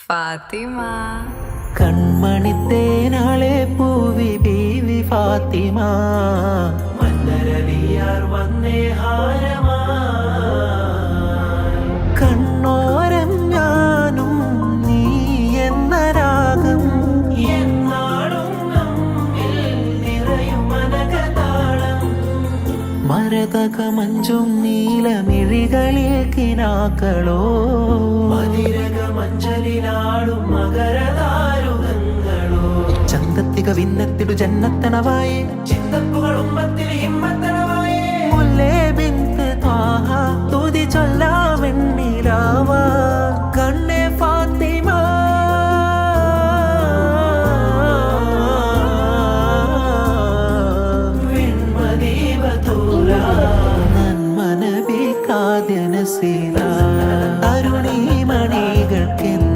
ഫാത്തിമ കൺമണിത്തേനാളെ പൂവി ബീവി ഫാത്തിമ മന്ദരലിയാർ വന്നേ ഹാരമാ കണ്ണോരം ഞാനും നീ എന്ന രാഗം എന്നാളും നമ്മിൽ നിറയും മനകതാളം മരതക മഞ്ചും നീലമിഴികളിൽ കിനാക്കളോ മതിരക മഞ്ചലിനാടും മകരതാരുകങ്ങളോ ചന്തത്തിക വിന്നത്തിടു ജന്നത്തണവായേ ചിന്തപ്പുകൾ ഉമ്മത്തിന് ഹിമ്മത്തണവായേ മുല്ലേ ബിന്ത് ത്വാഹ തുതി ചൊല്ല